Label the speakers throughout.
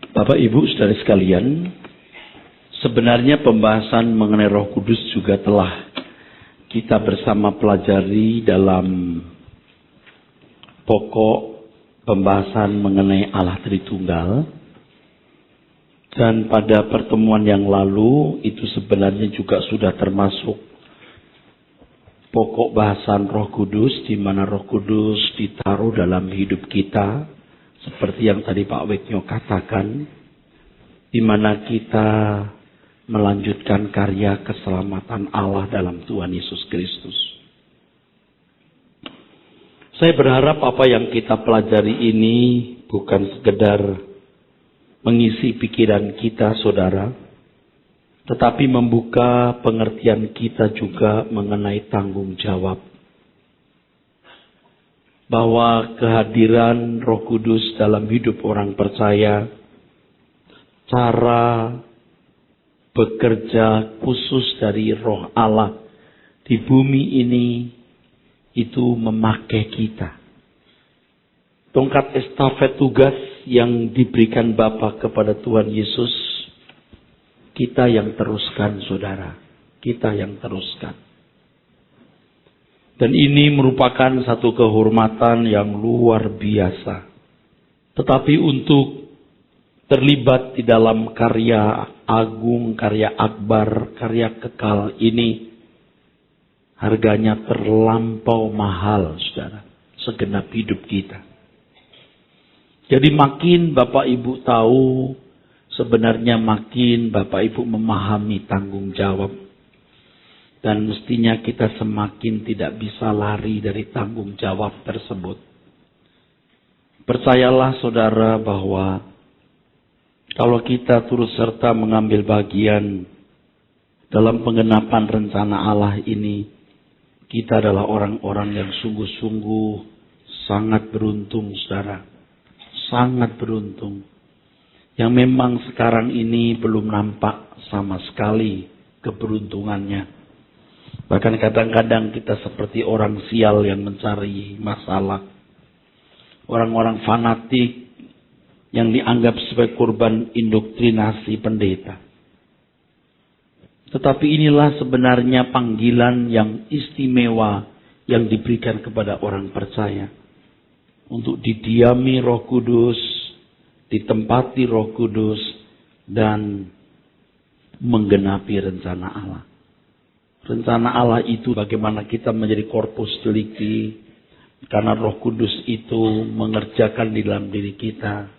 Speaker 1: Bapak Ibu saudara sekalian, sebenarnya pembahasan mengenai Roh Kudus juga telah kita bersama pelajari dalam pokok pembahasan mengenai Allah Tritunggal. Dan pada pertemuan yang lalu itu sebenarnya juga sudah termasuk pokok bahasan Roh Kudus, di mana Roh Kudus ditaruh dalam hidup kita. Seperti yang tadi Pak Weknyo katakan, di mana kita melanjutkan karya keselamatan Allah dalam Tuhan Yesus Kristus. Saya berharap apa yang kita pelajari ini bukan sekedar mengisi pikiran kita, saudara, tetapi membuka pengertian kita juga mengenai tanggung jawab. Bahwa kehadiran Roh Kudus dalam hidup orang percaya, cara bekerja khusus dari Roh Allah di bumi ini itu memakai kita. Tongkat estafet tugas yang diberikan Bapa kepada Tuhan Yesus, kita yang teruskan, saudara. Kita yang teruskan. Dan ini merupakan satu kehormatan yang luar biasa. Tetapi untuk terlibat di dalam karya agung, karya akbar, karya kekal ini, harganya terlampau mahal, saudara. Segenap hidup kita. Jadi makin Bapak Ibu tahu, sebenarnya makin Bapak Ibu memahami tanggung jawab. Dan mestinya kita semakin tidak bisa lari dari tanggung jawab tersebut. Percayalah saudara bahwa kalau kita turut serta mengambil bagian dalam penggenapan rencana Allah ini, kita adalah orang-orang yang sungguh-sungguh sangat beruntung, saudara. Sangat beruntung. Yang memang sekarang ini belum nampak sama sekali keberuntungannya. Bahkan kadang-kadang kita seperti orang sial yang mencari masalah. Orang-orang fanatik yang dianggap sebagai korban indoktrinasi pendeta. Tetapi inilah sebenarnya panggilan yang istimewa yang diberikan kepada orang percaya. Untuk didiami Roh Kudus, ditempati Roh Kudus, dan menggenapi rencana Allah. Rencana Allah itu bagaimana kita menjadi corpus delicti, karena Roh Kudus itu mengerjakan di dalam diri kita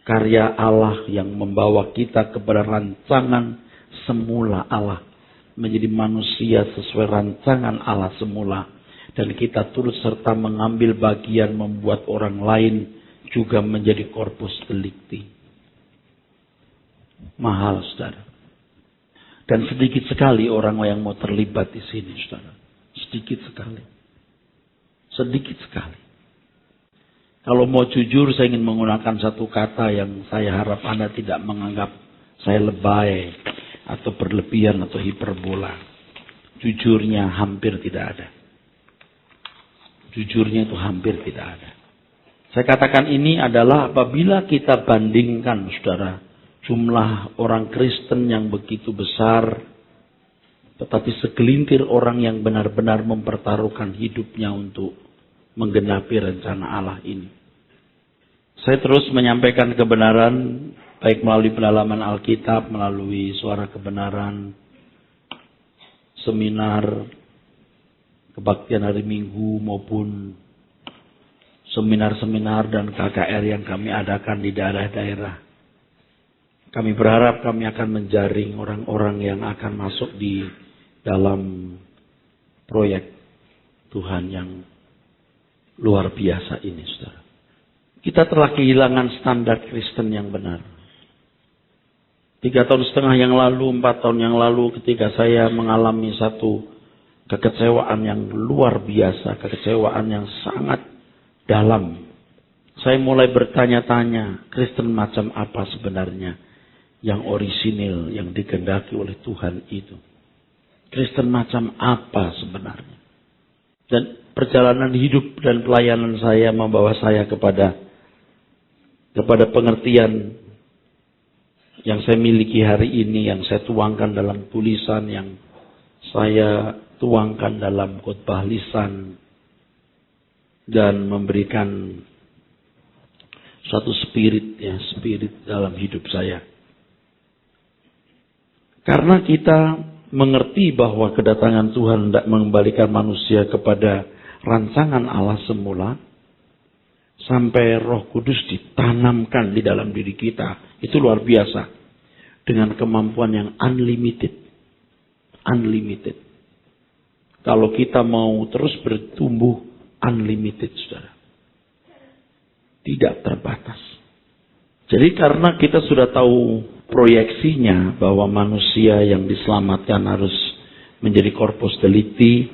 Speaker 1: karya Allah yang membawa kita kepada rancangan semula Allah, menjadi manusia sesuai rancangan Allah semula, dan kita turut serta mengambil bagian membuat orang lain juga menjadi corpus delicti. Mahal, saudara. Dan sedikit sekali orang yang mau terlibat di sini, saudara. Sedikit sekali. Sedikit sekali. Kalau mau jujur, saya ingin menggunakan satu kata yang saya harap Anda tidak menganggap saya lebay, atau berlebihan, atau hiperbola. Jujurnya hampir tidak ada. Jujurnya itu hampir tidak ada. Saya katakan ini adalah apabila kita bandingkan, saudara, jumlah orang Kristen yang begitu besar, tetapi segelintir orang yang benar-benar mempertaruhkan hidupnya untuk menggenapi rencana Allah ini. Saya terus menyampaikan kebenaran, baik melalui pendalaman Alkitab, melalui suara kebenaran, seminar, kebaktian hari Minggu, maupun seminar-seminar dan KKR yang kami adakan di daerah-daerah. Kami berharap kami akan menjaring orang-orang yang akan masuk di dalam proyek Tuhan yang luar biasa ini, saudara. Kita telah kehilangan standar Kristen yang benar. 3,5 tahun yang lalu, 4 tahun yang lalu, ketika saya mengalami satu kekecewaan yang luar biasa, kekecewaan yang sangat dalam. Saya mulai bertanya-tanya, Kristen macam apa sebenarnya yang orisinil, yang dikehendaki oleh Tuhan itu. Kristen macam apa sebenarnya? Dan perjalanan hidup dan pelayanan saya membawa saya kepada kepada pengertian yang saya miliki hari ini, yang saya tuangkan dalam tulisan, yang saya tuangkan dalam khotbah lisan, dan memberikan suatu spirit dalam hidup saya. Karena kita mengerti bahwa kedatangan Tuhan hendak mengembalikan manusia kepada rancangan Allah semula, sampai Roh Kudus ditanamkan di dalam diri kita. Itu luar biasa. Dengan kemampuan yang unlimited. Unlimited. Kalau kita mau terus bertumbuh, unlimited, saudara. Tidak terbatas. Jadi karena kita sudah tahu proyeksinya bahwa manusia yang diselamatkan harus menjadi corpus delicti,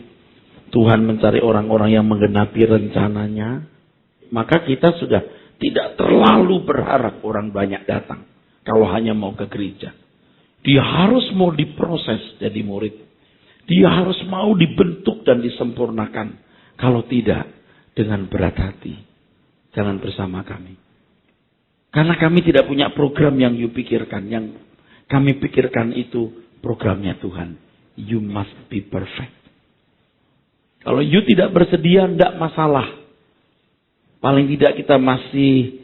Speaker 1: Tuhan mencari orang-orang yang menggenapi rencananya, maka kita sudah tidak terlalu berharap orang banyak datang kalau hanya mau ke gereja. Dia harus mau diproses jadi murid. Dia harus mau dibentuk dan disempurnakan. Kalau tidak, dengan berat hati, jangan bersama kami. Karena kami tidak punya program yang you pikirkan. Yang kami pikirkan itu programnya Tuhan. You must be perfect. Kalau you tidak bersedia, tidak masalah. Paling tidak kita masih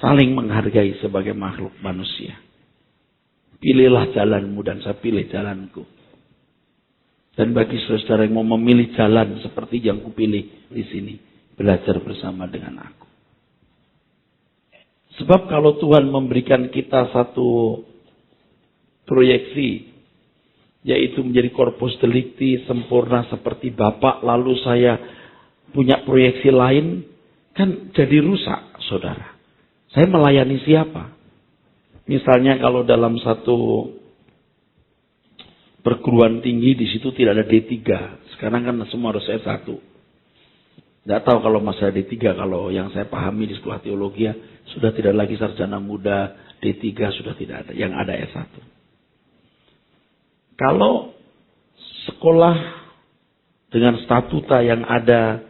Speaker 1: saling menghargai sebagai makhluk manusia. Pilihlah jalanmu dan saya pilih jalanku. Dan bagi saudara yang mau memilih jalan seperti yang kupilih di sini, belajar bersama dengan aku. Sebab kalau Tuhan memberikan kita satu proyeksi, yaitu menjadi corpus delicti sempurna seperti Bapa, lalu saya punya proyeksi lain, kan jadi rusak, saudara. Saya melayani siapa? Misalnya kalau dalam satu perguruan tinggi, di situ tidak ada D3. Sekarang kan semua harus S1. Tidak tahu kalau masa D3, kalau yang saya pahami di sekolah teologi, sudah tidak lagi sarjana muda, D3 sudah tidak ada. Yang ada S1. Kalau sekolah dengan statuta yang ada,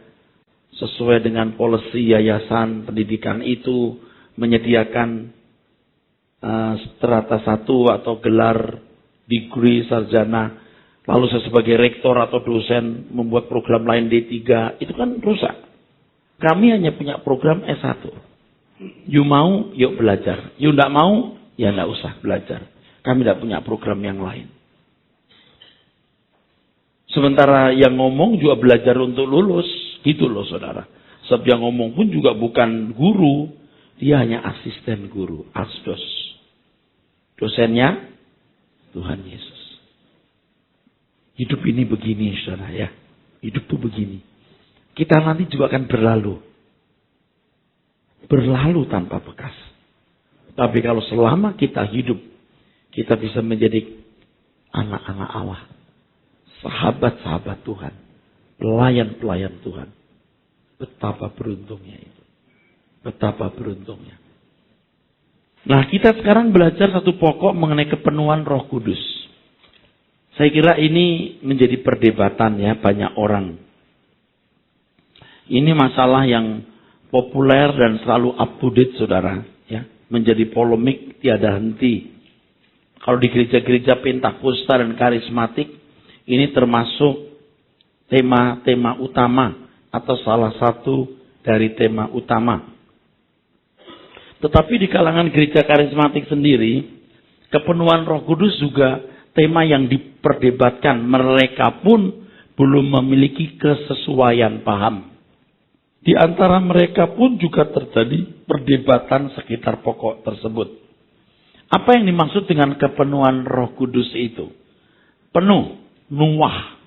Speaker 1: sesuai dengan polisi yayasan pendidikan itu menyediakan strata 1 atau gelar degree sarjana, lalu saya sebagai rektor atau dosen membuat program lain D3, itu kan rusak. Kami hanya punya program S1. You mau, yuk belajar. You tidak mau, ya tidak usah belajar. Kami tidak punya program yang lain. Sementara yang ngomong juga belajar untuk lulus. Gitu loh saudara. Sebab yang ngomong pun juga bukan guru. Dia hanya asisten guru. Asdos. Dosennya Tuhan Yesus. Hidup ini begini saudara ya. Hidup itu begini. Kita nanti juga akan berlalu. Berlalu tanpa bekas. Tapi kalau selama kita hidup, kita bisa menjadi anak-anak Allah. Sahabat-sahabat Tuhan. Pelayan-pelayan Tuhan. Betapa beruntungnya itu. Betapa beruntungnya. Nah, kita sekarang belajar satu pokok mengenai kepenuhan Roh Kudus. Saya kira ini menjadi perdebatan ya banyak orang. Ini masalah yang populer dan selalu up to date saudara. Ya, menjadi polemik tiada henti. Kalau di gereja-gereja Pentakosta dan karismatik, ini termasuk tema-tema utama atau salah satu dari tema utama. Tetapi di kalangan gereja karismatik sendiri, kepenuhan Roh Kudus juga tema yang diperdebatkan. Mereka pun belum memiliki kesesuaian paham. Di antara mereka pun juga terjadi perdebatan sekitar pokok tersebut. Apa yang dimaksud dengan kepenuhan Roh Kudus itu? Penuh, nuwah,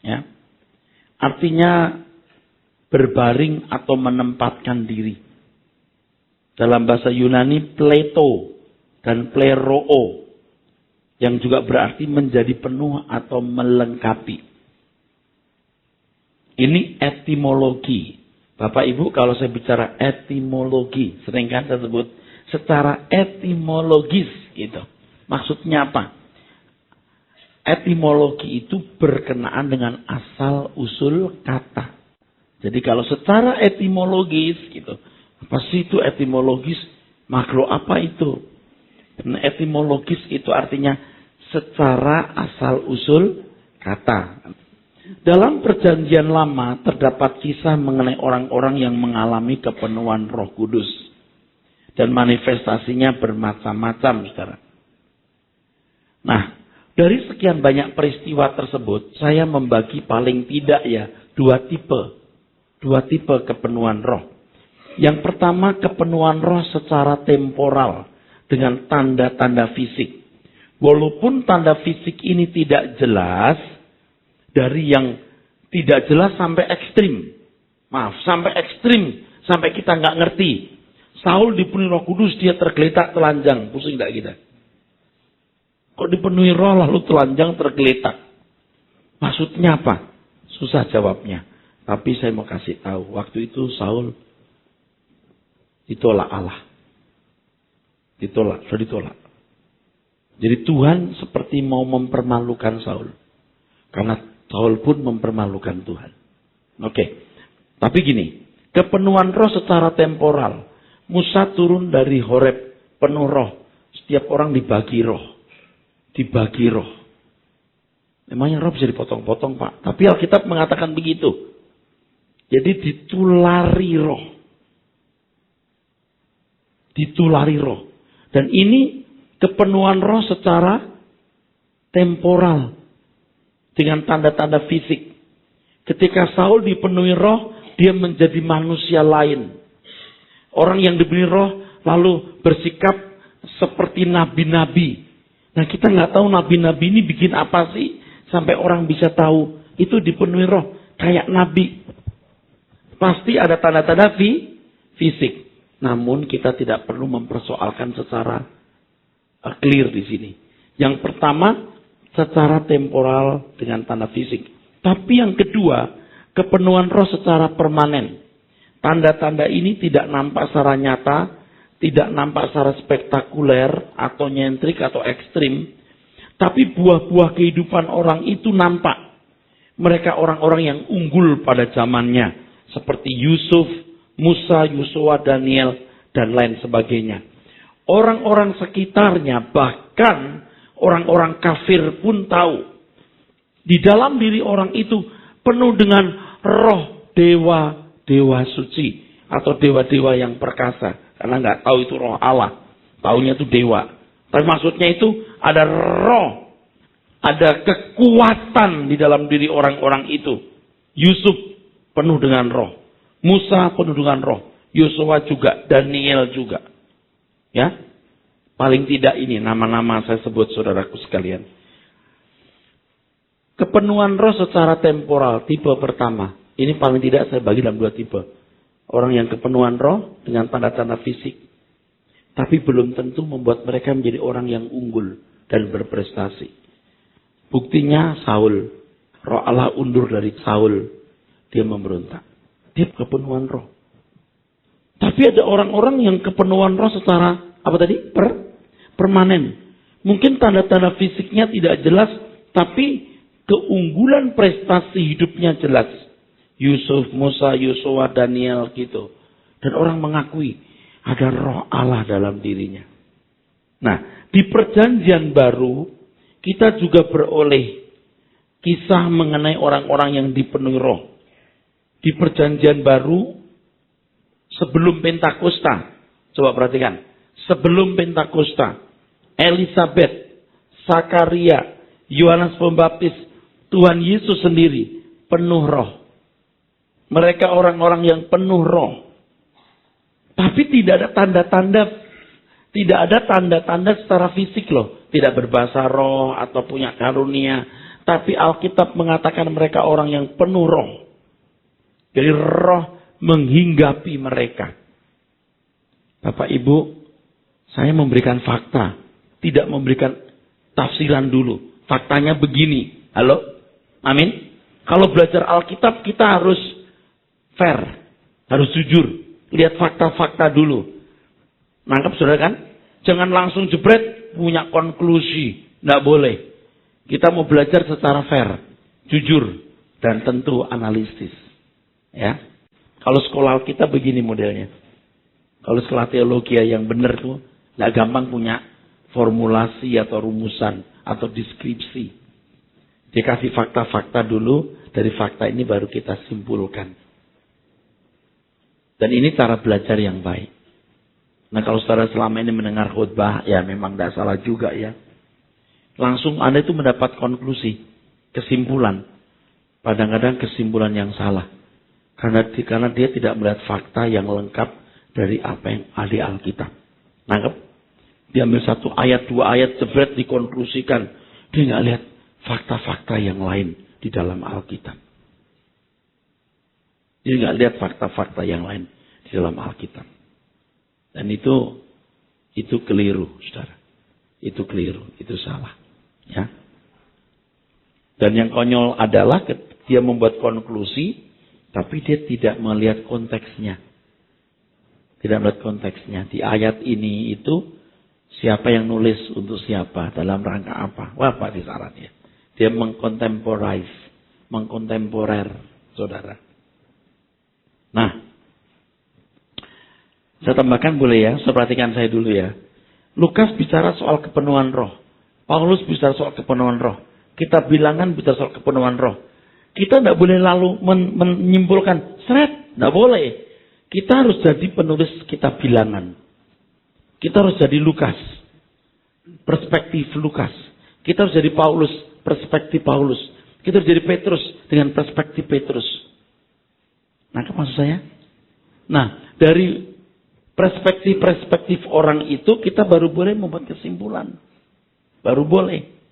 Speaker 1: ya. Artinya berbaring atau menempatkan diri. Dalam bahasa Yunani pleto dan pleroo, yang juga berarti menjadi penuh atau melengkapi. Ini etimologi. Bapak Ibu, kalau saya bicara etimologi, sering kan saya sebut secara etimologis gitu. Maksudnya apa? Etimologi itu berkenaan dengan asal usul kata. Jadi kalau secara etimologis gitu, apa sih itu etimologis? Makro apa itu? Etimologis itu artinya secara asal-usul kata. Dalam perjanjian lama terdapat kisah mengenai orang-orang yang mengalami kepenuhan Roh Kudus. Dan manifestasinya bermacam-macam, saudara. Nah, dari sekian banyak peristiwa tersebut, saya membagi paling tidak dua tipe kepenuhan roh. Yang pertama, kepenuhan roh secara temporal dengan tanda-tanda fisik. Walaupun tanda fisik ini tidak jelas, dari yang tidak jelas sampai ekstrim. Sampai ekstrim, sampai kita nggak ngerti. Saul dipenuhi Roh Kudus, dia tergeletak telanjang, pusing tidak kita? Kok dipenuhi roh lalu telanjang tergeletak? Maksudnya apa? Susah jawabnya. Tapi saya mau kasih tahu, waktu itu Saul ditolak Allah. Sudah ditolak. Jadi Tuhan seperti mau mempermalukan Saul. Karena Saul pun mempermalukan Tuhan. Oke. Tapi gini, kepenuhan roh secara temporal. Musa turun dari Horeb penuh roh. Setiap orang dibagi roh. Memangnya roh bisa dipotong-potong, Pak. Tapi Alkitab mengatakan begitu. Jadi ditulari roh. Dan ini kepenuhan roh secara temporal. Dengan tanda-tanda fisik. Ketika Saul dipenuhi roh, dia menjadi manusia lain. Orang yang diberi roh lalu bersikap seperti nabi-nabi. Nah, kita nggak tahu nabi-nabi ini bikin apa sih sampai orang bisa tahu itu dipenuhi roh kayak nabi. Pasti ada tanda-tanda fisik. Namun kita tidak perlu mempersoalkan secara clear di sini. Yang pertama secara temporal dengan tanda fisik. Tapi yang kedua, kepenuhan roh secara permanen. Tanda-tanda ini tidak nampak secara nyata, tidak nampak secara spektakuler, atau nyentrik, atau ekstrim. Tapi buah-buah kehidupan orang itu nampak. Mereka orang-orang yang unggul pada zamannya. Seperti Yusuf, Musa, Yosua, Daniel, dan lain sebagainya. Orang-orang sekitarnya, bahkan orang-orang kafir pun tahu. Di dalam diri orang itu penuh dengan roh dewa suci atau dewa-dewa yang perkasa, karena nggak tahu itu roh Allah, taunya itu dewa. Tapi maksudnya itu ada roh, ada kekuatan di dalam diri orang-orang itu. Yusuf penuh dengan roh, Musa penuh dengan roh, Yosua juga, Daniel juga. Ya, paling tidak ini nama-nama saya sebut saudaraku sekalian. Kepenuhan roh secara temporal tipe pertama. Ini paling tidak saya bagi dalam dua tipe. Orang yang kepenuhan roh dengan tanda-tanda fisik. Tapi belum tentu membuat mereka menjadi orang yang unggul dan berprestasi. Buktinya Saul. Roh Allah undur dari Saul. Dia memberontak. Dia kepenuhan roh. Tapi ada orang-orang yang kepenuhan roh secara permanen. Mungkin tanda-tanda fisiknya tidak jelas. Tapi keunggulan prestasi hidupnya jelas. Yusuf, Musa, Yosua, Daniel gitu. Dan orang mengakui ada roh Allah dalam dirinya. Nah, di perjanjian baru kita juga beroleh kisah mengenai orang-orang yang dipenuhi roh. Di perjanjian baru sebelum Pentakosta. Coba perhatikan. Sebelum Pentakosta. Elisabet, Sakaria, Yohanes Pembaptis, Tuhan Yesus sendiri penuh roh. Mereka orang-orang yang penuh roh. Tapi tidak ada tanda-tanda secara fisik loh. Tidak berbahasa roh atau punya karunia. Tapi Alkitab mengatakan mereka orang yang penuh roh. Jadi roh menghinggapi mereka. Bapak Ibu, saya memberikan fakta. Tidak memberikan tafsiran dulu. Faktanya begini. Halo? Amin? Kalau belajar Alkitab kita harus fair. Harus jujur. Lihat fakta-fakta dulu. Nangkep saudara kan? Jangan langsung jebret punya konklusi. Nggak boleh. Kita mau belajar secara fair. Jujur. Dan tentu analisis. Ya. Kalau sekolah kita begini modelnya. Kalau sekolah teologi yang benar tuh, nggak gampang punya formulasi atau rumusan atau deskripsi. Dia kasih fakta-fakta dulu, dari fakta ini baru kita simpulkan. Dan ini cara belajar yang baik. Nah kalau saudara selama ini mendengar khutbah, ya memang tidak salah juga ya. Langsung Anda itu mendapat konklusi, kesimpulan. Kadang-kadang kesimpulan yang salah. Karena dia tidak melihat fakta yang lengkap dari apa yang ada di Alkitab. Nangkep? Dia ambil satu ayat, dua ayat, jebret dikonklusikan. Dia nggak lihat fakta-fakta yang lain di dalam Alkitab. Dia nggak lihat fakta-fakta yang lain di dalam Alkitab. Dan itu keliru, saudara. Itu keliru, itu salah. Ya. Dan yang konyol adalah dia membuat konklusi, tapi dia tidak melihat konteksnya. Tidak melihat konteksnya. Di ayat ini itu, siapa yang nulis untuk siapa, dalam rangka apa. Wah, Pak disarannya. Dia mengkontemporer, saudara. Nah, saya tambahkan boleh ya, perhatikan saya dulu ya. Lukas bicara soal kepenuhan roh. Paulus bicara soal kepenuhan roh. Kitab Bilangan bicara soal kepenuhan roh. Kita tidak boleh lalu menyimpulkan, seret, tidak boleh. Kita harus jadi penulis kitab Bilangan. Kita harus jadi Lukas, perspektif Lukas. Kita harus jadi Paulus, perspektif Paulus. Kita harus jadi Petrus dengan perspektif Petrus. Nah, apa maksud saya? Nah, dari perspektif orang itu kita baru boleh membuat kesimpulan. Baru boleh.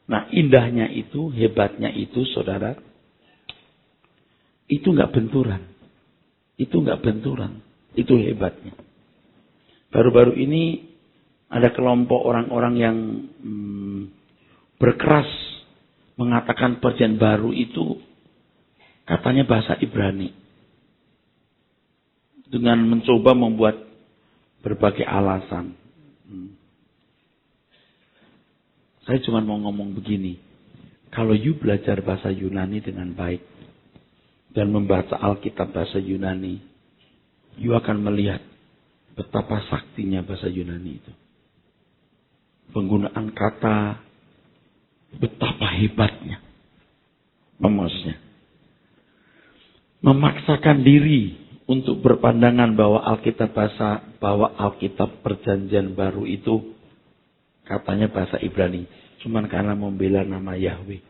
Speaker 1: Nah, indahnya itu, hebatnya itu, saudara. Itu nggak benturan. Itu nggak benturan. Itu hebatnya. Baru-baru ini ada kelompok orang-orang yang berkeras mengatakan perjanjian baru itu katanya bahasa Ibrani. Dengan mencoba membuat berbagai alasan. Saya cuma mau ngomong begini. Kalau you belajar bahasa Yunani dengan baik. Dan membaca Alkitab bahasa Yunani. You akan melihat betapa saktinya bahasa Yunani itu. Penggunaan kata. Betapa hebatnya. Maksudnya. Memaksakan diri untuk berpandangan bahwa Alkitab perjanjian baru itu katanya bahasa Ibrani. Cuman karena membela nama Yahweh.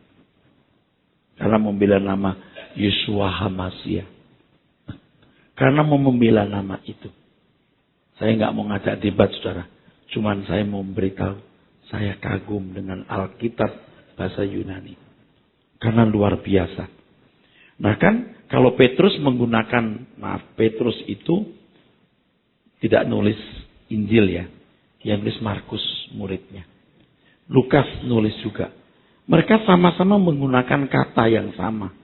Speaker 1: Karena membela nama Yeshua HaMashiach. Karena mau membela nama itu. Saya nggak mau ngajak debat, saudara. Cuman saya mau memberitahu. Saya kagum dengan Alkitab bahasa Yunani. Karena luar biasa. Nah kan, kalau Petrus Petrus itu tidak nulis Injil ya. Yang nulis Markus muridnya. Lukas nulis juga. Mereka sama-sama menggunakan kata yang sama.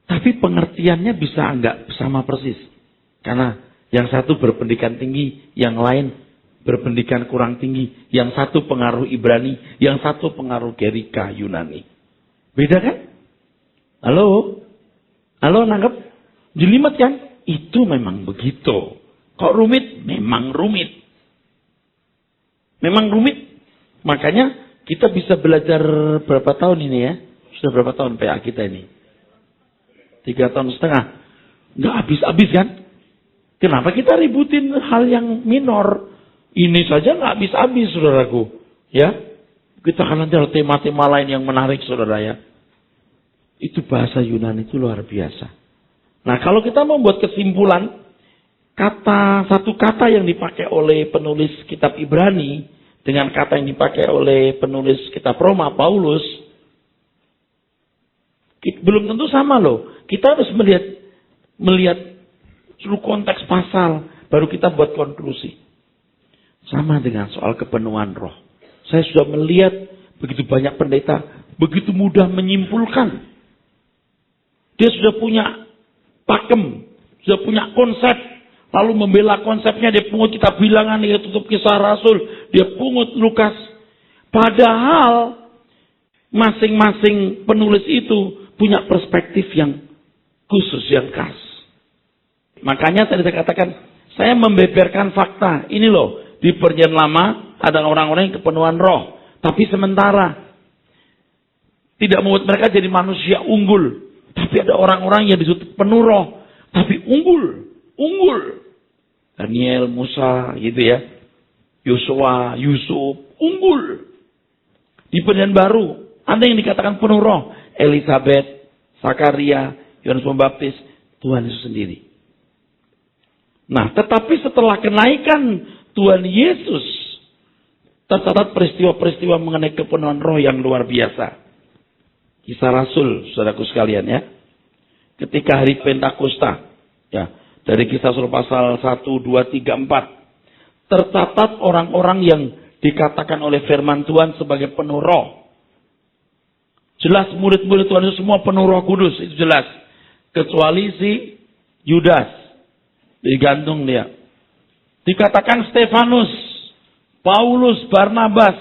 Speaker 1: Tapi pengertiannya bisa enggak sama persis. Karena yang satu berpendidikan tinggi, yang lain berpendidikan kurang tinggi. Yang satu pengaruh Ibrani, yang satu pengaruh Gerika Yunani. Beda kan? Halo? Halo, nangkep? Jelimet kan? Itu memang begitu. Kok rumit? Memang rumit. Memang rumit. Makanya kita bisa belajar berapa tahun ini ya? Sudah berapa tahun PA kita ini? 3,5 tahun. Nggak habis-habis kan? Kenapa kita ributin hal yang minor? Ini saja nggak habis-habis, saudaraku. Ya? Kita akan nanti ada tema-tema lain yang menarik, saudara ya. Itu bahasa Yunani itu luar biasa. Nah, kalau kita membuat kesimpulan, satu kata yang dipakai oleh penulis kitab Ibrani dengan kata yang dipakai oleh penulis kitab Roma, Paulus, belum tentu sama loh. Kita harus melihat seluruh konteks pasal, baru kita buat konklusi. Sama dengan soal kepenuhan roh. Saya sudah melihat begitu banyak pendeta, begitu mudah menyimpulkan. Dia sudah punya pakem, sudah punya konsep, lalu membela konsepnya, dia pungut kitab Bilangan, dia tutup Kisah Rasul, dia pungut Lukas. Padahal masing-masing penulis itu punya perspektif yang khusus, yang khas. Makanya tadi saya katakan, saya membeberkan fakta. Ini loh, di Perjanjian Lama ada orang-orang yang kepenuhan roh. Tapi sementara. Tidak membuat mereka jadi manusia unggul. Tapi ada orang-orang yang disebut penuh roh. Tapi unggul. Unggul. Daniel, Musa, gitu ya. Yosua, Yusuf, unggul. Di Perjanjian Baru, ada yang dikatakan penuh roh. Elizabeth, Zakaria, Yohanes Pembaptis, Tuhan Yesus sendiri. Nah, tetapi setelah kenaikan Tuhan Yesus, tercatat peristiwa-peristiwa mengenai kepenuhan roh yang luar biasa. Kisah Rasul, saudaraku sekalian ya. Ketika hari Pentakosta, ya, dari Kisah Rasul pasal 1, 2, 3, 4, tercatat orang-orang yang dikatakan oleh firman Tuhan sebagai penuh roh. Jelas murid-murid Tuhan itu semua penuh Roh Kudus, itu jelas. Kecuali si Yudas, digantung dia. Dikatakan Stefanus, Paulus, Barnabas,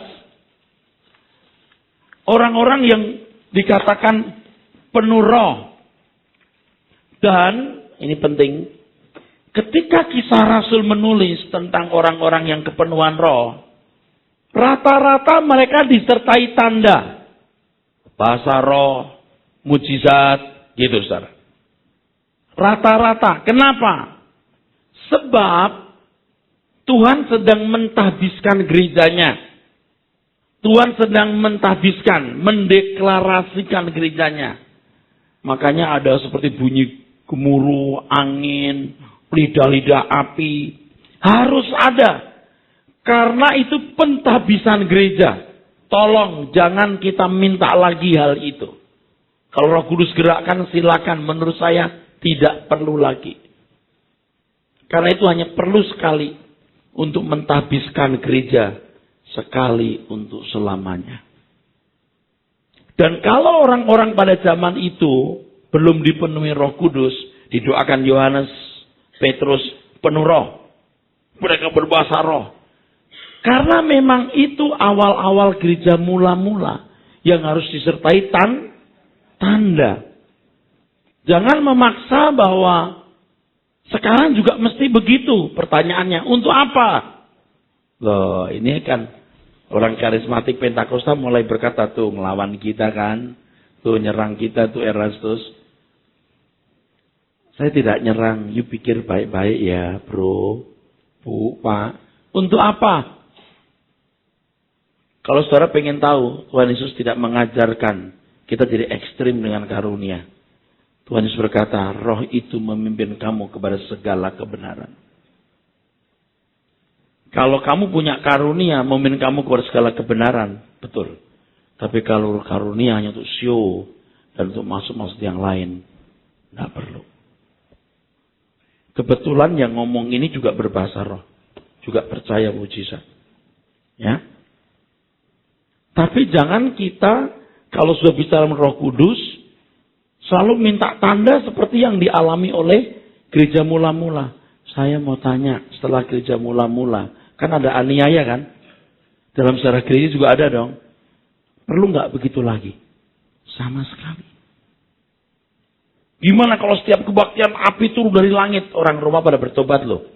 Speaker 1: orang-orang yang dikatakan penuh roh. Dan, ini penting, ketika Kisah Rasul menulis tentang orang-orang yang kepenuhan roh, rata-rata mereka disertai tanda. Bahasa roh, mujizat, gitu saudara. Rata-rata. Kenapa? Sebab Tuhan sedang mentahbiskan gerejanya. Tuhan sedang mentahbiskan, mendeklarasikan gerejanya. Makanya ada seperti bunyi gemuruh, angin, lidah-lidah api. Harus ada. Karena itu pentahbisan gereja. Tolong jangan kita minta lagi hal itu. Kalau Roh Kudus gerakkan silakan. Menurut saya tidak perlu lagi. Karena itu hanya perlu sekali untuk mentahbiskan gereja. Sekali untuk selamanya. Dan kalau orang-orang pada zaman itu belum dipenuhi Roh Kudus, didoakan Yohanes, Petrus penuh roh. Mereka berbahasa roh. Karena memang itu awal-awal gereja mula-mula yang harus disertai tanda. Jangan memaksa bahwa sekarang juga mesti begitu pertanyaannya. Untuk apa? Loh, ini kan orang karismatik Pentakosta mulai berkata tuh melawan kita kan. Tuh nyerang kita tuh Erastus. Saya tidak nyerang. You pikir baik-baik ya bro. Bu, Pak. Untuk apa? Kalau saudara pengen tahu. Tuhan Yesus tidak mengajarkan kita jadi ekstrim dengan karunia. Tuhan Yesus berkata, roh itu memimpin kamu kepada segala kebenaran. Kalau kamu punya karunia, memimpin kamu kepada segala kebenaran, betul. Tapi kalau karunia hanya untuk show dan untuk masuk-masuk yang lain, tidak perlu. Kebetulan yang ngomong ini juga berbahasa roh, juga percaya mujizat. Ya. Tapi jangan kita, kalau sudah bicara Roh Kudus, selalu minta tanda seperti yang dialami oleh gereja mula-mula. Saya mau tanya, setelah gereja mula-mula, kan ada aniaya kan? Dalam sejarah gereja juga ada dong. Perlu nggak begitu lagi? Sama sekali. Gimana kalau setiap kebaktian api turun dari langit, orang Roma pada bertobat loh.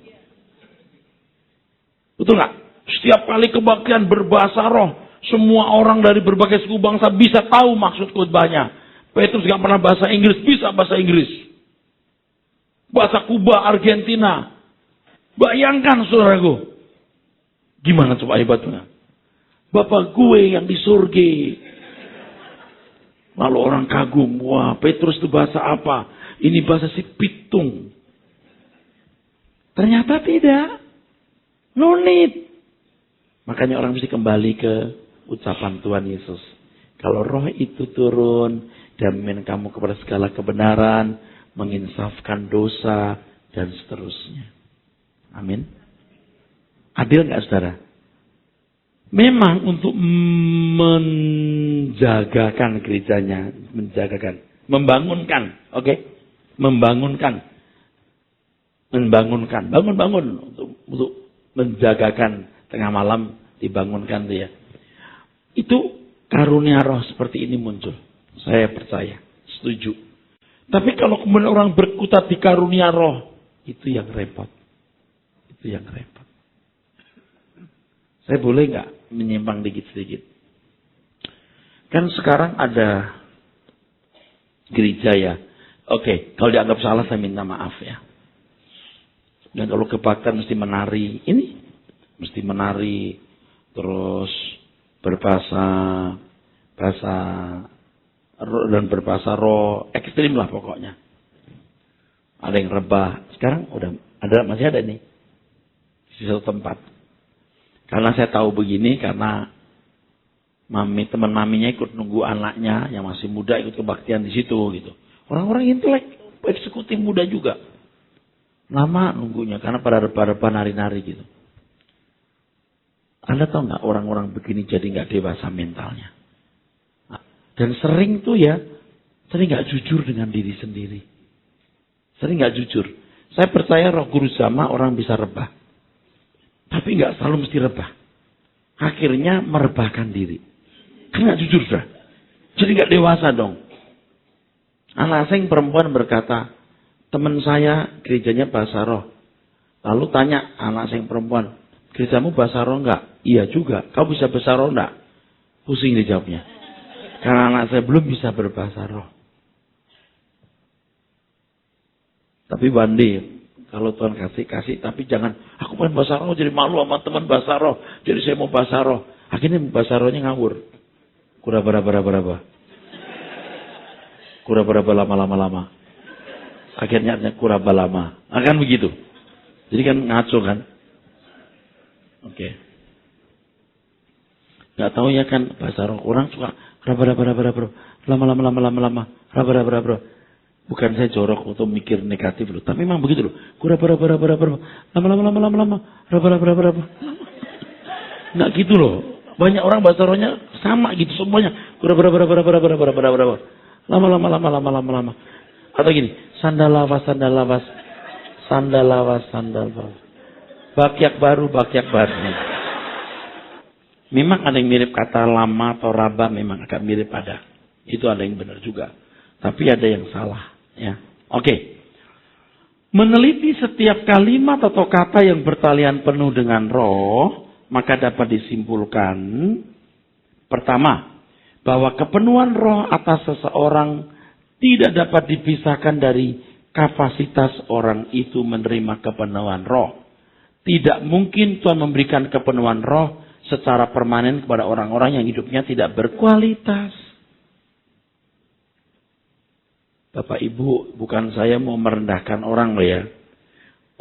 Speaker 1: Betul nggak? Setiap kali kebaktian berbahasa roh, semua orang dari berbagai suku bangsa bisa tahu maksud khotbahnya. Petrus nggak pernah bahasa Inggris, bisa bahasa Inggris. Bahasa Kuba, Argentina. Bayangkan saudaraku. Gimana coba hebatnya? Bapak gue yang di surga. Lalu orang kagum. Wah, Petrus itu bahasa apa? Ini bahasa si pitung. Ternyata tidak. No need. Makanya orang mesti kembali ke ucapan Tuhan Yesus. Kalau roh itu turun dan memimpin kamu kepada segala kebenaran, menginsafkan dosa, dan seterusnya. Amin. Adil nggak saudara? Memang untuk menjagakan gerejanya, membangunkan, oke? Membangunkan, bangun untuk menjagakan tengah malam dibangunkan dia. Itu karunia roh seperti ini muncul. Saya percaya, setuju. Tapi kalau kemudian orang berkutat di karunia roh Itu yang repot. Itu yang repot. Saya boleh nggak menyimpang dikit-sedikit? Kan sekarang ada gereja ya. Oke, kalau dianggap salah saya minta maaf ya. Dan kalau kebaktian mesti menari, ini mesti menari, terus berbahasa dan berbahasa roh, ekstrim lah pokoknya. Ada yang rebah. Sekarang udah ada, masih ada nih di satu tempat. Karena saya tahu begini, karena teman maminya ikut nunggu anaknya yang masih muda ikut kebaktian di situ gitu. Orang-orang intelek, eksekutif muda juga. Lama nunggunya karena pada rebah-rebah nari-nari gitu. Anda tahu nggak orang-orang begini jadi nggak dewasa mentalnya. Nah, dan sering tuh ya, sering nggak jujur dengan diri sendiri. Sering nggak jujur. Saya percaya roh guru sama orang bisa rebah. Tapi nggak selalu mesti rebah. Akhirnya merebahkan diri. Kan nggak jujur dah. Jadi nggak dewasa dong. Anak saya yang perempuan berkata, teman saya gerejanya bahasa roh. Lalu tanya anak saya yang perempuan, gerejamu bahasa roh nggak? Iya juga. Kau bisa bahasa roh nggak? Pusing dijawabnya. Karena anak saya belum bisa berbahasa roh. Tapi bandi. Kalau Tuhan kasih, tapi jangan, aku pengen bahasa roh, jadi malu sama teman bahasa roh. Jadi saya mau bahasa roh. Akhirnya bahasa rohnya ngawur. Kura-bara-bara-bara. Kura-bara lama-lama-lama. Akhirnya kuraba lama. Akan begitu. Jadi kan ngaco kan. Oke. Gak tahu ya kan bahasa roh. Orang suka kura-bara-bara-bara. Lama-lama. Kura-bara-bara. Bukan saya jorok untuk mikir negatif loh. Tapi memang begitu loh. Kura-bara-bara. Lama-lama. Kura-bara-bara. Nggak gitu loh. Banyak orang bahasa rohnya sama gitu semuanya. Kura-bara. Lama. Atau gini. Sandal lawas. Bakyak baru. Memang ada yang mirip kata lama atau raba. Memang agak mirip ada. Itu ada yang benar juga. Tapi ada yang salah. Ya, oke. Meneliti setiap kalimat atau kata yang bertalian penuh dengan roh, maka dapat disimpulkan, pertama, bahwa kepenuhan roh atas seseorang tidak dapat dipisahkan dari kapasitas orang itu menerima kepenuhan roh. Tidak mungkin Tuhan memberikan kepenuhan roh secara permanen kepada orang-orang yang hidupnya tidak berkualitas. Bapak Ibu, bukan saya mau merendahkan orang loh ya.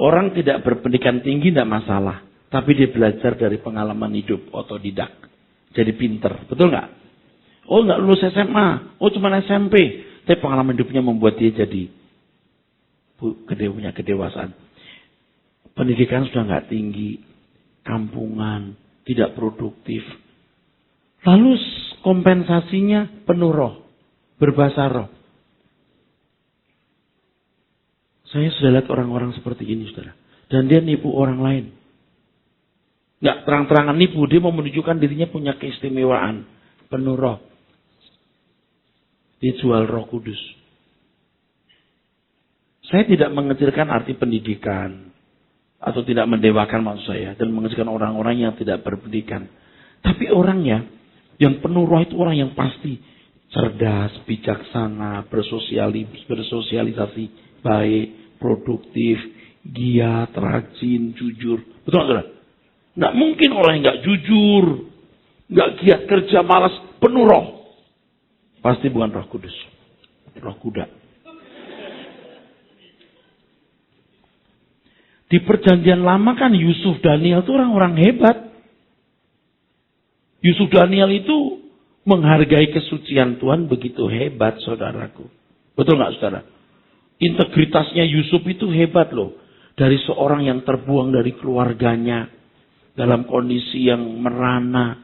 Speaker 1: Orang tidak berpendidikan tinggi tidak masalah. Tapi dia belajar dari pengalaman hidup, otodidak. Jadi pinter, betul nggak? Oh nggak lulus SMA, oh cuma SMP. Tapi pengalaman hidupnya membuat dia jadi punya kedewasaan. Pendidikan sudah nggak tinggi, kampungan, tidak produktif. Lalu kompensasinya penuh roh, berbahasa roh. Saya sudah lihat orang-orang seperti ini, saudara. Dan dia nipu orang lain. Nggak terang-terangan nipu, dia mau menunjukkan dirinya punya keistimewaan. Penuh roh. Dia jual Roh Kudus. Saya tidak mengecilkan arti pendidikan. Atau tidak mendewakan maksud saya. Dan mengecilkan orang-orang yang tidak berpendidikan. Tapi orangnya, yang penuh roh itu orang yang pasti cerdas, bijaksana, bersosialisasi baik, produktif, giat, rajin, jujur. Betul nggak, saudara? Nggak mungkin orang yang nggak jujur, nggak giat kerja, malas, penuh roh. Pasti bukan Roh Kudus, roh kuda. Di perjanjian lama kan Yusuf Daniel itu orang-orang hebat. Yusuf Daniel itu menghargai kesucian Tuhan begitu hebat, saudaraku. Betul nggak, saudara? Integritasnya Yusuf itu hebat loh. Dari seorang yang terbuang dari keluarganya. Dalam kondisi yang merana.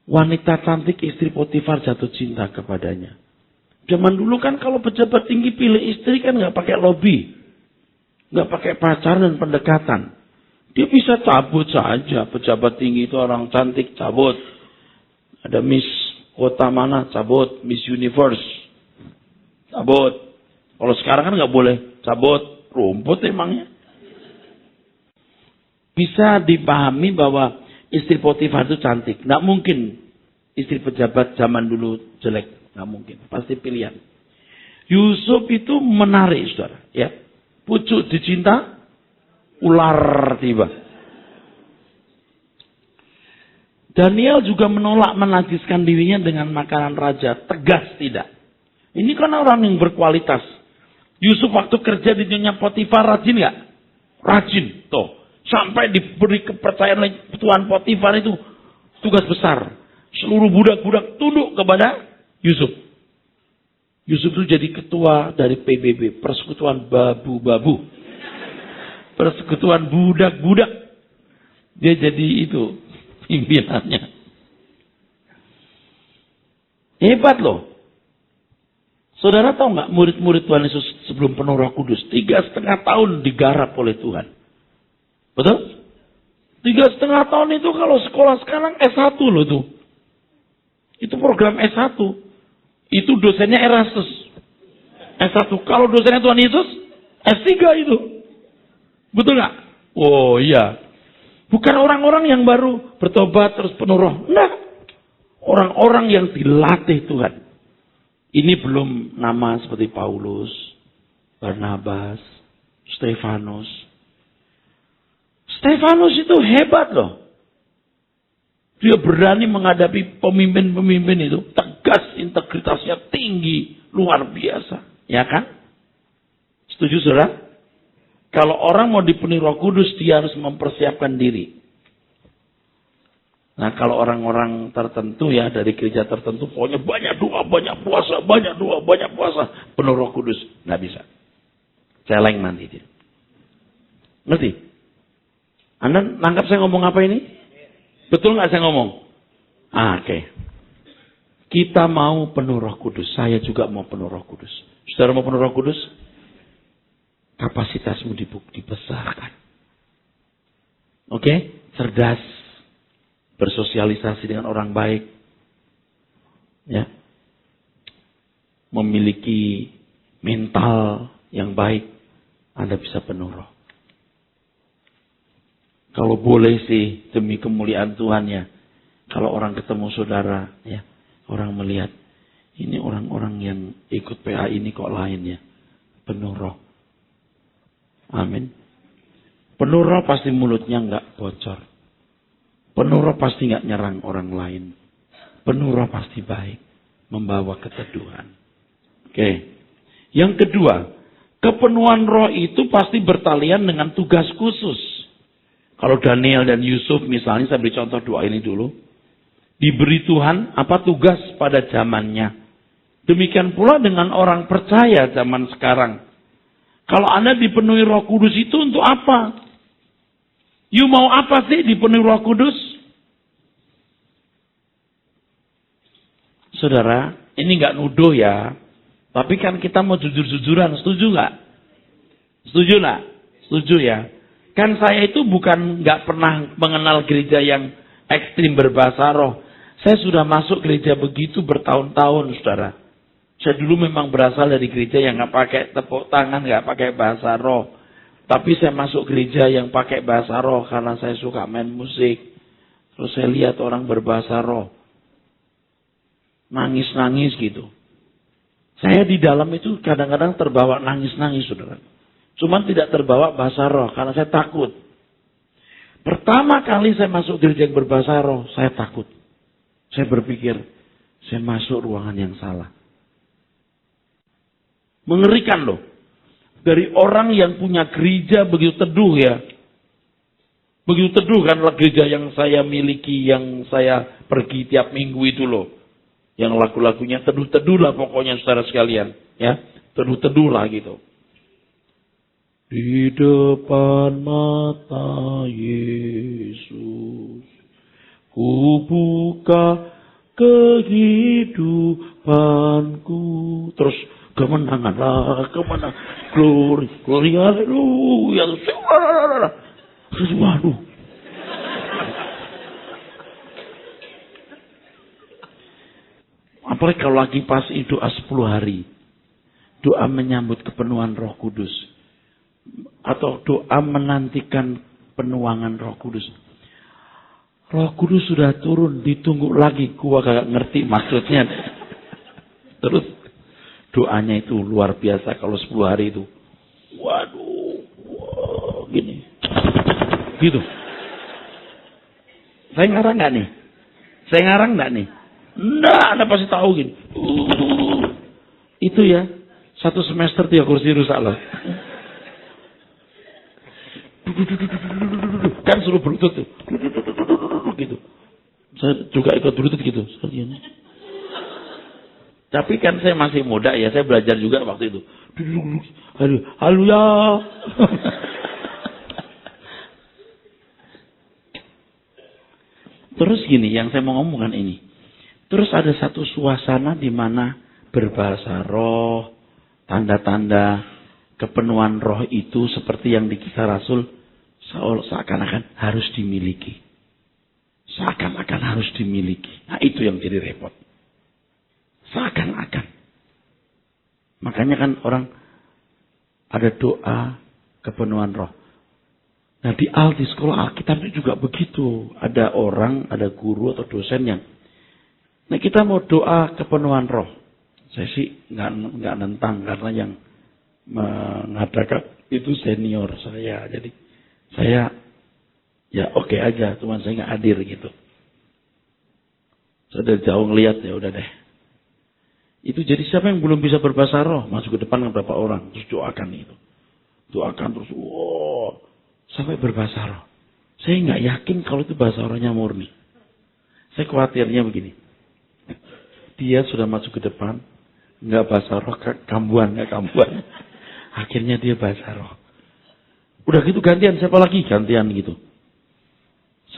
Speaker 1: Wanita cantik istri Potifar jatuh cinta kepadanya. Zaman dulu kan kalau pejabat tinggi pilih istri kan gak pakai lobby. Gak pakai pacaran dan pendekatan. Dia bisa cabut saja. Pejabat tinggi itu orang cantik cabut. Ada Miss kota mana cabut. Miss Universe cabut. Kalau sekarang kan nggak boleh cabut rumput emangnya. Bisa dipahami bahwa istri Potifar itu cantik. Nggak mungkin istri pejabat zaman dulu jelek. Nggak mungkin. Pasti pilihan. Yusuf itu menarik, saudara. Ya. Pucuk dicinta, ular tiba. Daniel juga menolak menajiskan dirinya dengan makanan raja. Tegas tidak. Ini kan orang yang berkualitas. Yusuf waktu kerja di Nyonya Potifar rajin nggak? Rajin. Tuh. Sampai diberi kepercayaan oleh Tuan Potifar itu tugas besar. Seluruh budak-budak tunduk kepada Yusuf. Yusuf itu jadi ketua dari PBB, Persekutuan Babu-Babu. Persekutuan budak-budak. Dia jadi itu pimpinannya. Hebat loh. Saudara tahu nggak murid-murid Tuhan Yesus sebelum penuh Roh Kudus 3,5 tahun digarap oleh Tuhan. Betul? 3,5 tahun itu kalau sekolah sekarang S1 loh tuh. Itu program S1. Itu dosennya Erastus. S1. Kalau dosennya Tuhan Yesus, S3 itu. Betul nggak? Oh iya. Bukan orang-orang yang baru bertobat terus penuh roh. Nah. Orang-orang yang dilatih Tuhan. Ini belum nama seperti Paulus, Barnabas, Stefanus. Stefanus itu hebat loh. Dia berani menghadapi pemimpin-pemimpin itu. Tegas, integritasnya tinggi. Luar biasa. Ya kan? Setuju saudara? Kalau orang mau dipenuhi Roh Kudus, dia harus mempersiapkan diri. Nah kalau orang-orang tertentu ya, dari gereja tertentu, pokoknya banyak doa, banyak puasa, banyak doa, banyak puasa. Penuh Roh Kudus. Nggak bisa. Celeng nanti dia. Ngerti? Anda nangkap saya ngomong apa ini? Betul nggak saya ngomong? Oke. Kita mau penuh Roh Kudus. Saya juga mau penuh Roh Kudus. Saudara mau penuh Roh Kudus? Kapasitasmu dibesarkan. Oke? Cerdas. Bersosialisasi dengan orang baik. Ya. Memiliki mental yang baik. Anda bisa penuh roh. Kalau boleh sih demi kemuliaan Tuhan ya. Kalau orang ketemu saudara ya. Orang melihat. Ini orang-orang yang ikut PA ini kok lain ya. Penuh roh. Amin. Penuh roh pasti mulutnya enggak bocor. Penuh roh pasti enggak nyerang orang lain. Penuh roh pasti baik. Membawa keteduhan. Oke. Yang kedua. Kepenuhan roh itu pasti bertalian dengan tugas khusus. Kalau Daniel dan Yusuf misalnya, saya beri contoh dua ini dulu. Diberi Tuhan apa tugas pada zamannya. Demikian pula dengan orang percaya zaman sekarang. Kalau Anda dipenuhi Roh Kudus itu untuk apa? You mau apa sih dipenuhi Roh Kudus? Saudara, ini nggak nuduh ya. Tapi kan kita mau jujur-jujuran, setuju nggak? Setuju nggak? Setuju ya. Kan saya itu bukan nggak pernah mengenal gereja yang ekstrim berbahasa roh. Saya sudah masuk gereja begitu bertahun-tahun, saudara. Saya dulu memang berasal dari gereja yang nggak pakai tepuk tangan, nggak pakai bahasa roh. Tapi saya masuk gereja yang pakai bahasa roh karena saya suka main musik. Terus saya lihat orang berbahasa roh. Nangis-nangis gitu. Saya di dalam itu kadang-kadang terbawa nangis-nangis, saudara. Cuman tidak terbawa bahasa roh karena saya takut. Pertama kali saya masuk gereja yang berbahasa roh, saya takut. Saya berpikir, saya masuk ruangan yang salah. Mengerikan loh. Dari orang yang punya gereja begitu teduh ya. Begitu teduh kan gereja yang saya miliki, yang saya pergi tiap minggu itu loh. Yang lagu-lagunya teduh-teduh lah pokoknya saudara sekalian. Ya, teduh-teduh lah gitu. Di depan mata Yesus, ku buka kehidupanku. Terus kemenangan, glory, glory, haleluya. Waduh. Apalagi kalau lagi pas doa 10 hari. doa menyambut kepenuhan Roh Kudus. Atau doa menantikan penuangan Roh Kudus. Roh Kudus sudah turun, ditunggu lagi. Gua gak ngerti maksudnya. Terus doanya itu luar biasa kalau 10 hari itu. Waduh, gini. Gitu. Saya ngarang gak nih? Saya ngarang gak nih? Nggak, Anda pasti tahu gini. Itu ya, 1 semester 3 kursi rusak loh. Kan suruh berlutut tuh. Gitu. Saya juga ikut berlutut gitu. Tapi kan saya masih muda ya, saya belajar juga waktu itu. Halo ya. Terus gini, yang saya mau ngomongkan ini. Terus ada satu suasana di mana berbahasa roh, tanda-tanda kepenuhan roh itu seperti yang di Kisah Rasul seakan-akan harus dimiliki. Seakan-akan harus dimiliki. Nah itu yang jadi repot. Seakan-akan. Makanya kan orang ada doa kepenuhan roh. Nah di sekolah Alkitab itu juga begitu. Ada orang, ada guru atau dosen yang, nah kita mau doa kepenuhan roh. Saya sih nggak nentang karena yang mengadakan itu senior saya. Jadi saya ya oke aja, cuman saya nggak hadir gitu. Saya dari jauh ngeliat ya udah deh. Itu jadi siapa yang belum bisa berbahasa roh masuk ke depan beberapa orang terus doakan itu, doakan terus, sampai berbahasa roh. Saya nggak yakin kalau itu bahasa rohnya murni. Saya khawatirnya begini, dia sudah masuk ke depan nggak bahasa roh, kambuan. Akhirnya dia bahasa roh. Udah gitu gantian, siapa lagi gantian gitu.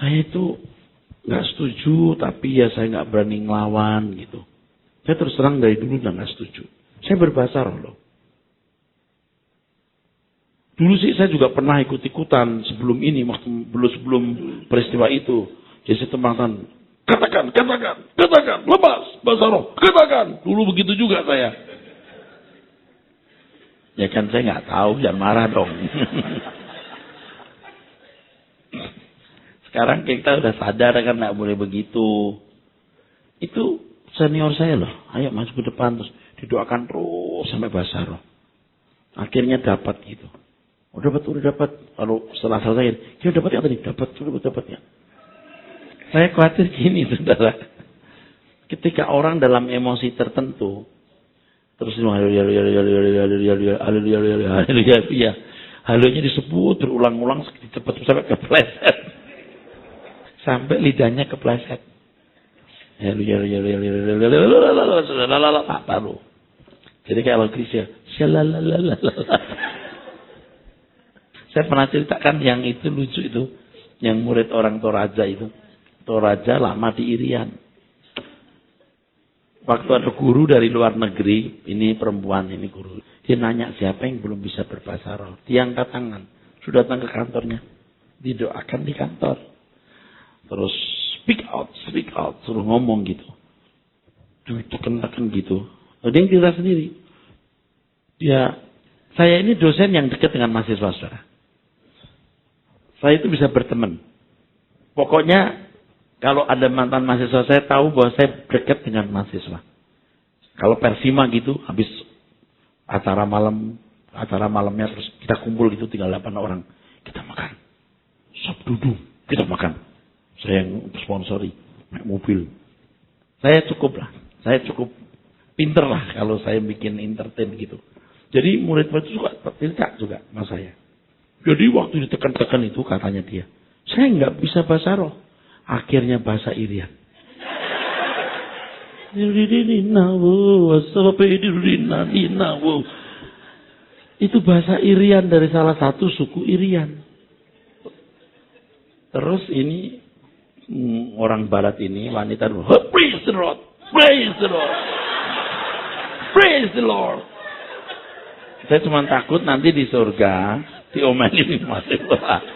Speaker 1: Saya itu nggak setuju, tapi ya saya nggak berani ngelawan gitu. Saya terus terang dari dulu nggak setuju. Saya berbahasa roh loh. Dulu sih saya juga pernah ikut-ikutan sebelum ini, sebelum peristiwa itu. Jadi tempatan, katakan, lepas bahasa roh, katakan. Dulu begitu juga saya. Ya kan saya nggak tahu, jangan marah dong. Sekarang kita udah sadar kan nggak boleh begitu. Itu senior saya loh, ayo masuk ke depan terus didoakan terus sampai bahasa roh. Akhirnya dapat gitu. Udah dapat. Kalau setelah selesai, kita dapat yang tadi, dapat ya. Saya khawatir gini, saudara. Ketika orang dalam emosi tertentu, terus haleluya disebut berulang-ulang cepat sampai kepleset. Sampai lidahnya kepleset. Baru. Jadi kalau Krisya, saya pernah ceritakan yang itu lucu itu, yang murid orang Toraja itu. Toraja lama di Irian. Waktu ada guru dari luar negeri, ini perempuan, ini guru. Dia nanya siapa yang belum bisa berbahasa roh. Dia angkat tangan. Sudah datang ke kantornya. Didoakan di kantor. Terus speak out. Suruh ngomong gitu. Tekan gitu. Dia yang cerita sendiri. Saya ini dosen yang dekat dengan mahasiswa, saudara. Saya itu bisa berteman. Pokoknya kalau ada mantan mahasiswa, saya tahu bahwa saya dekat dengan mahasiswa. Kalau Persima gitu, habis acara malamnya terus kita kumpul gitu, tinggal 8 orang. Kita makan. Sop dudung, kita makan. Saya yang sponsori, naik mobil. Saya cukup pinter lah kalau saya bikin entertain gitu. Jadi murid-murid itu suka tertilak juga sama saya. Jadi waktu ditekan-tekan itu katanya dia, saya nggak bisa bahasa roh. Akhirnya bahasa Irian. Itu bahasa Irian dari salah satu suku Irian. Terus ini orang barat ini, wanita, praise the Lord, praise the Lord, praise the Lord. Saya cuma takut nanti di surga diomelin mahasiswa.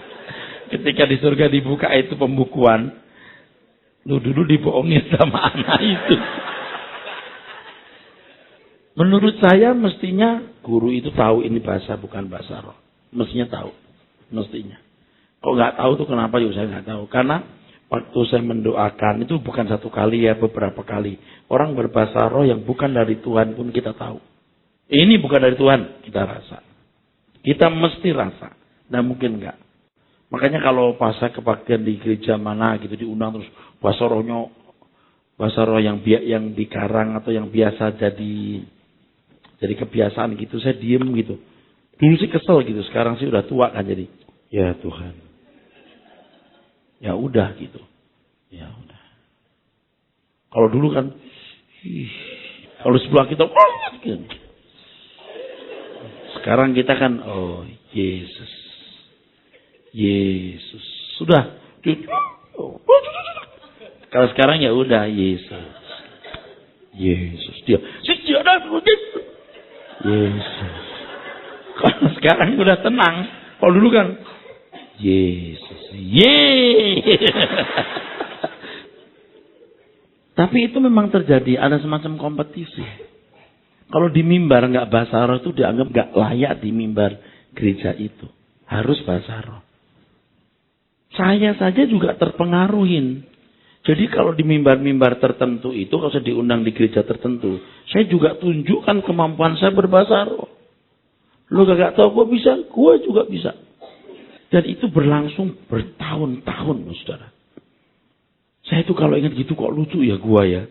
Speaker 1: Ketika di surga dibuka itu pembukuan, lu dulu dibohongin sama anak itu. Menurut saya mestinya guru itu tahu ini bahasa bukan bahasa roh. Mestinya tahu. Mestinya. Kok nggak tahu tuh kenapa juga saya nggak tahu. Karena waktu saya mendoakan itu bukan satu kali ya, beberapa kali. Orang berbahasa roh yang bukan dari Tuhan pun kita tahu. Ini bukan dari Tuhan, kita rasa. Kita mesti rasa. Nah mungkin enggak. Makanya kalau bahasa kebaktian di gereja mana gitu diundang terus bahasa roh yang dikarang atau yang biasa jadi kebiasaan gitu, saya diem gitu. Dulu sih kesel gitu, sekarang sih udah tua kan jadi. Ya Tuhan. Ya udah gitu. Ya udah. Kalau dulu kan, kalau sebelah kita, gitu. Sekarang kita kan, oh Yesus. Yesus. Sudah. Kalau sekarang ya udah Yesus. Yesus. Dia. Yesus. Kalau sekarang udah tenang. Kalau dulu kan, Yesus. Tapi itu memang terjadi. Ada semacam kompetisi. Kalau di mimbar nggak bahasa roh itu dianggap nggak layak di mimbar gereja itu. Harus bahasa roh. Saya saja juga terpengaruhin. Jadi kalau di mimbar-mimbar tertentu itu, kalau saya diundang di gereja tertentu, saya juga tunjukkan kemampuan saya berbahasa roh. Lu gak tahu gue bisa, gue juga bisa. Dan itu berlangsung bertahun-tahun, saudara. Saya itu kalau ingat gitu kok lucu ya gue ya.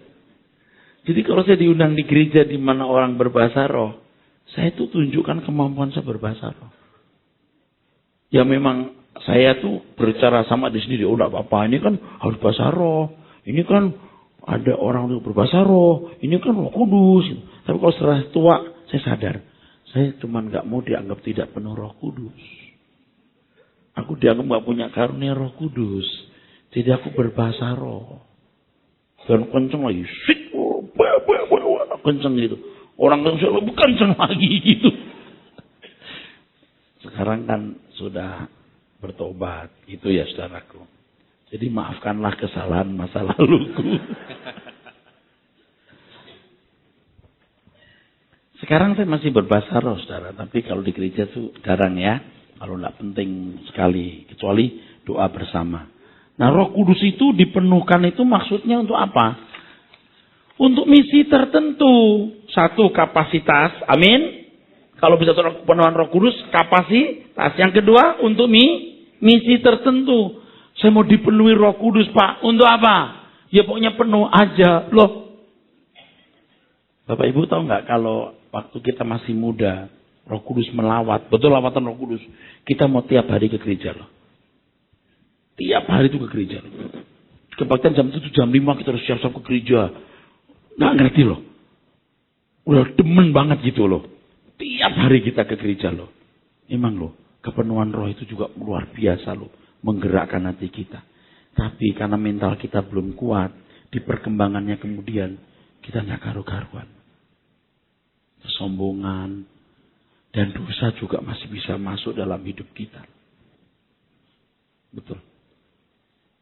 Speaker 1: Jadi kalau saya diundang di gereja di mana orang berbahasa roh, saya itu tunjukkan kemampuan saya berbahasa roh. Ya memang saya tuh berbicara sama di sini, oh enggak apa-apa, ini kan harus bahasa roh. Ini kan ada orang yang berbahasa roh, ini kan Roh Kudus. Tapi kalau setelah tua, saya sadar, saya cuma nggak mau dianggap tidak penuh Roh Kudus. Aku dianggap nggak punya karunia Roh Kudus. Jadi aku berbahasa roh. Dan kenceng lagi, kenceng gitu. Orang kenceng lebih kenceng lagi gitu. Sekarang kan sudah bertobat, gitu ya saudaraku. Jadi maafkanlah kesalahan masa laluku. Sekarang saya masih berbahasa roh saudara, tapi kalau di gereja tuh jarang ya. Kalau enggak penting sekali, kecuali doa bersama. Nah Roh Kudus itu dipenuhkan itu maksudnya untuk apa? Untuk misi tertentu. Satu, kapasitas, amin. Kalau bisa penuhan Roh Kudus, kapasitas. Yang kedua, untuk misi tertentu. Saya mau dipenuhi Roh Kudus, Pak. Untuk apa? Ya pokoknya penuh aja. Loh. Bapak Ibu tahu nggak kalau waktu kita masih muda, Roh Kudus melawat. Betul lawatan Roh Kudus. Kita mau tiap hari ke gereja loh. Tiap hari itu ke gereja. Kebaktian jam 7, jam 5 kita harus siap-siap ke gereja. Nggak ngerti loh. Udah demen banget gitu loh. Tiap hari kita ke gereja loh. Emang loh, kepenuhan roh itu juga luar biasa loh. Menggerakkan hati kita. Tapi karena mental kita belum kuat, di perkembangannya kemudian, kita nggak karu-karuan. Kesombongan, dan dosa juga masih bisa masuk dalam hidup kita. Betul.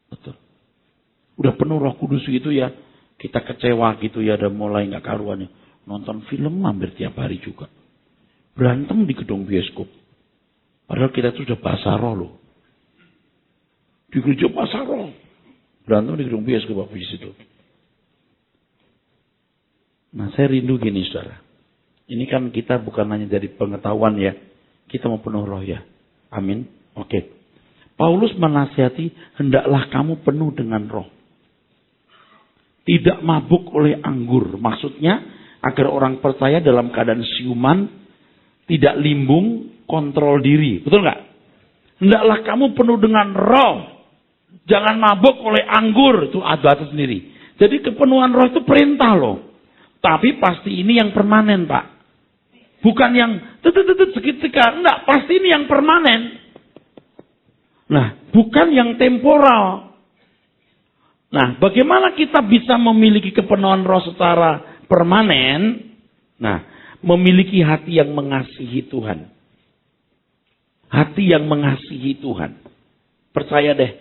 Speaker 1: Betul. Udah penuh Roh Kudus gitu ya, kita kecewa gitu ya, udah mulai nggak karuannya. Nonton film hampir tiap hari juga. Berantem di gedung bioskop. Padahal kita tuh sudah bahasa roh loh. Di gereja bahasa roh. Berantem di gedung bioskop habis itu. Nah saya rindu gini saudara. Ini kan kita bukan hanya dari pengetahuan ya. Kita mau penuh roh ya. Amin. Oke. Paulus menasihati, hendaklah kamu penuh dengan roh. Tidak mabuk oleh anggur. Maksudnya, agar orang percaya dalam keadaan siuman, tidak limbung, kontrol diri. Betul nggak? Hendaklah kamu penuh dengan roh. Jangan mabuk oleh anggur. Itu ada sendiri. Jadi kepenuhan roh itu perintah loh. Tapi pasti ini yang permanen Pak. Bukan yang seketika. Enggak, pasti ini yang permanen. Nah, bukan yang temporal. Nah, bagaimana kita bisa memiliki kepenuhan roh secara permanen? Nah, memiliki hati yang mengasihi Tuhan. Hati yang mengasihi Tuhan. Percaya deh,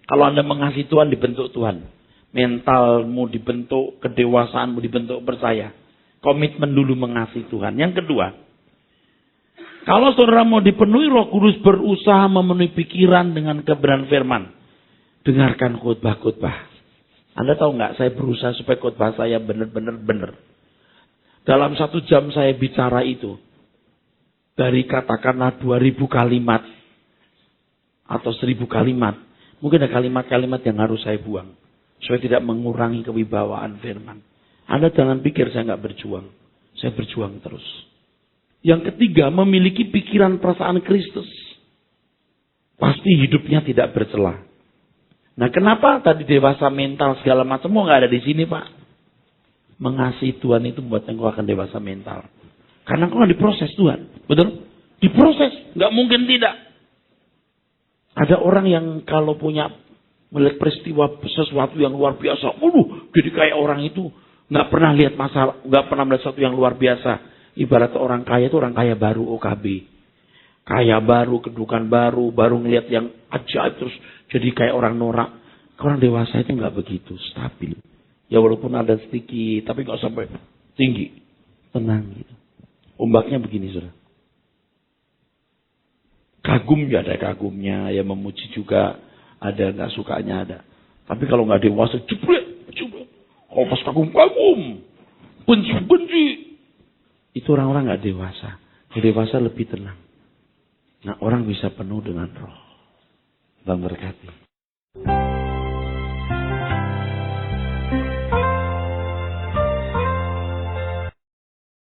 Speaker 1: kalau Anda mengasihi Tuhan, dibentuk Tuhan. Mentalmu dibentuk, kedewasaanmu dibentuk, percaya. Komitmen dulu mengasihi Tuhan. Yang kedua, kalau saudara mau dipenuhi Roh Kudus, berusaha memenuhi pikiran dengan kebenaran firman. Dengarkan khotbah-khotbah. Anda tahu nggak, saya berusaha supaya khotbah saya benar-benar benar. Dalam 1 jam saya bicara itu, dari katakanlah 2000 kalimat atau 1000 kalimat, mungkin ada kalimat-kalimat yang harus saya buang supaya tidak mengurangi kewibawaan firman. Anda jangan pikir saya nggak berjuang, saya berjuang terus. Yang ketiga, memiliki pikiran perasaan Kristus. Pasti hidupnya tidak bercelah. Nah, kenapa tadi dewasa mental segala macam mau nggak ada di sini, Pak? Mengasihi Tuhan itu membuat engkau akan dewasa mental. Karena engkau diproses Tuhan. Betul? Diproses. Nggak mungkin tidak. Ada orang yang kalau punya melihat peristiwa sesuatu yang luar biasa. Jadi kayak orang itu nggak pernah lihat masalah. Nggak pernah melihat sesuatu yang luar biasa. Ibarat orang kaya itu orang kaya baru OKB. Kaya baru, kedudukan baru, baru ngelihat yang ajaib terus jadi kayak orang norak. Orang dewasa itu nggak begitu, stabil. Ya walaupun ada sedikit, tapi nggak sampai tinggi. Tenang gitu. Ombaknya begini, saudara. Kagum ya ada kagumnya, ya memuji juga ada, nggak sukanya ada. Tapi kalau nggak dewasa, jebret. Kalau pas kagum, benci. Itu orang-orang nggak dewasa. Yang dewasa lebih tenang. Nah, orang bisa penuh dengan roh. Tuhan berkati.